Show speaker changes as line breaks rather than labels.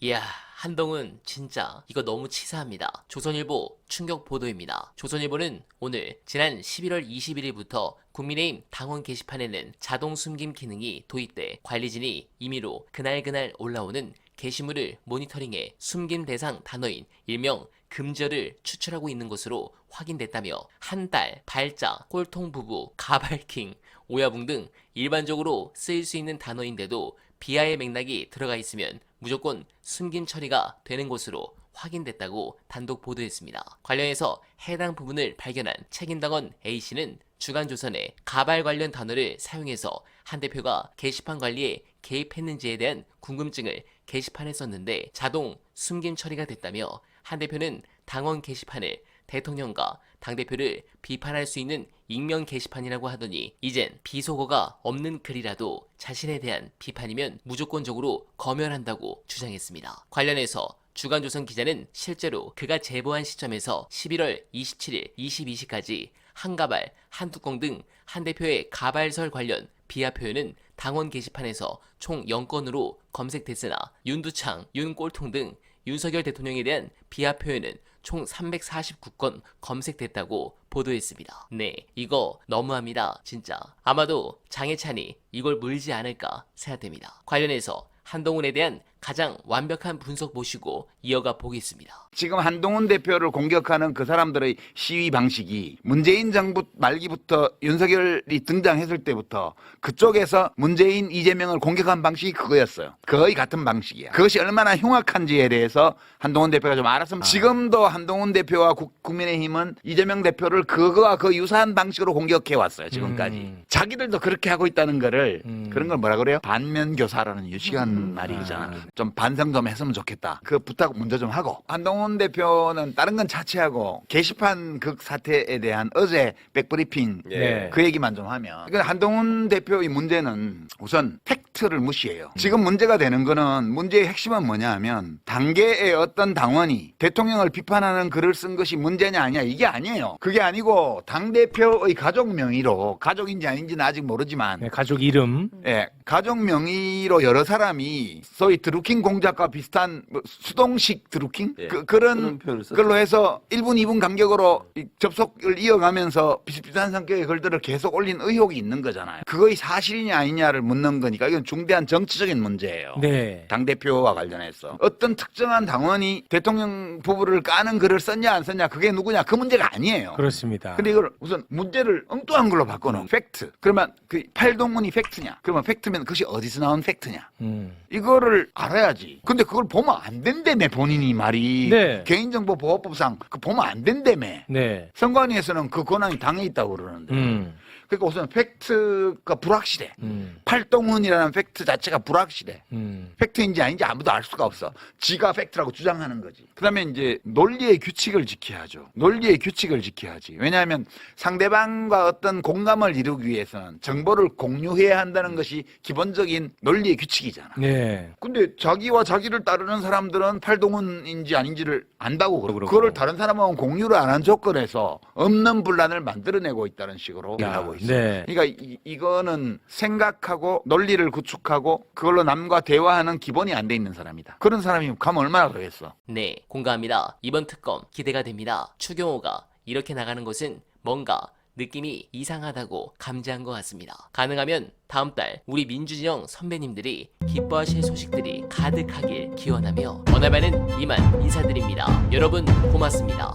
이야, 한동훈 진짜 이거 너무 치사합니다. 조선일보 충격 보도입니다. 조선일보는 오늘 지난 11월 21일부터 국민의힘 당원 게시판에는 자동 숨김 기능이 도입돼 관리진이 임의로 그날그날 올라오는 게시물을 모니터링해 숨김 대상 단어인 일명 금절을 추출하고 있는 것으로 확인됐다며 한 달, 발자, 꼴통 부부, 가발킹, 오야붕 등 일반적으로 쓰일 수 있는 단어인데도 비하의 맥락이 들어가 있으면 무조건 숨김 처리가 되는 것으로 확인됐다고 단독 보도했습니다. 관련해서 해당 부분을 발견한 책임당원 A씨는 주간조선에 가발 관련 단어를 사용해서 한 대표가 게시판 관리에 개입했는지에 대한 궁금증을 게시판에 썼는데 자동 숨김 처리가 됐다며 한 대표는 당원 게시판을 대통령과 당대표를 비판할 수 있는 익명 게시판이라고 하더니 이젠 비속어가 없는 글이라도 자신에 대한 비판이면 무조건적으로 검열한다고 주장했습니다. 관련해서 주간조선 기자는 실제로 그가 제보한 시점에서 11월 27일 22시까지 한 가발, 한 뚜껑 등 한 대표의 가발설 관련 비하 표현은 당원 게시판에서 총 0건으로 검색됐으나 윤두창, 윤꼴통 등 윤석열 대통령에 대한 비하 표현은 총 349건 검색됐다고 보도했습니다. 네, 이거 너무합니다. 진짜. 아마도 장해찬이 이걸 물지 않을까 생각됩니다. 관련해서 한동훈에 대한 가장 완벽한 분석 모시고 이어가 보겠습니다.
지금 한동훈 대표를 공격하는 그 사람들의 시위 방식이 문재인 정부 말기부터 윤석열이 등장했을 때부터 그쪽에서 문재인, 이재명을 공격한 방식이 그거였어요. 거의 같은 방식이야. 그것이 얼마나 흉악한지에 대해서 한동훈 대표가 좀 알았으면 지금도 한동훈 대표와 국민의힘은 이재명 대표를 그거와 그 유사한 방식으로 공격해 왔어요. 지금까지. 자기들도 그렇게 하고 있다는 거를 그런 걸 뭐라 그래요? 반면교사라는 유식한 말이잖아. 좀 반성 좀 했으면 좋겠다. 그 부탁 먼저 좀 하고. 한동훈 대표는 다른 건 차치하고 게시판 극 사태에 대한 어제 백브리핑 그 얘기만 좀 하면. 그러니까 한동훈 대표의 문제는 우선 팩트를 무시해요. 지금 문제가 되는 거는 문제의 핵심은 뭐냐 하면 당계의 어떤 당원이 대통령을 비판하는 글을 쓴 것이 문제냐 아니냐 이게 아니에요. 그게 아니고 당대표의 가족 명의로 가족인지 아닌지는 아직 모르지만
가족 이름
가족 명의로 여러 사람이 소위 드루킹 공작과 비슷한 수동식 드루킹? 그런 걸로 해서 1분, 2분 간격으로 접속을 이어가면서 비슷비슷한 성격의 글들을 계속 올린 의혹이 있는 거잖아요. 그것이 사실이냐 아니냐를 묻는 거니까 이건 중대한 정치적인 문제예요.
네.
당대표와 관련해서. 어떤 특정한 당원이 대통령 부부를 까는 글을 썼냐 안 썼냐 그게 누구냐 그 문제가 아니에요.
그렇습니다.
근데 이걸 우선 문제를 엉뚱한 걸로 바꿔놓은 팩트. 그러면 그 팔동문이 팩트냐? 그러면 팩트면 그것이 어디서 나온 팩트냐? 이거를 알아야지. 근데 그걸 보면 안 된다며 본인이 말이.
네.
개인정보보호법상 그 보면 안 된다며.
네.
선관위에서는 그 권한이 당해 있다고 그러는데. 그러니까 우선 팩트가 불확실해. 팔동훈이라는 팩트 자체가 불확실해. 팩트인지 아닌지 아무도 알 수가 없어. 지가 팩트라고 주장하는 거지. 그다음에 이제 논리의 규칙을 지켜야죠. 논리의 규칙을 지켜야지. 왜냐하면 상대방과 어떤 공감을 이루기 위해서는 정보를 공유해야 한다는 것이 기본적인 논리의 규칙이잖아.
네.
근데 자기와 자기를 따르는 사람들은 팔동훈인지 아닌지를 안다고 그러고 그거를 다른 사람하고 공유를 안 한 조건에서 없는 분란을 만들어내고 있다는 식으로 하고 있어요.
네.
그러니까 이거는 생각하고 논리를 구축하고 그걸로 남과 대화하는 기본이 안 돼 있는 사람이다. 그런 사람이 가면 얼마나 그러겠어.
네, 공감합니다. 이번 특검 기대가 됩니다. 추경호가 이렇게 나가는 것은 뭔가 느낌이 이상하다고 감지한 것 같습니다. 가능하면 다음 달 우리 민주진영 선배님들이 기뻐하실 소식들이 가득하길 기원하며 오늘만은 이만 인사드립니다. 여러분 고맙습니다.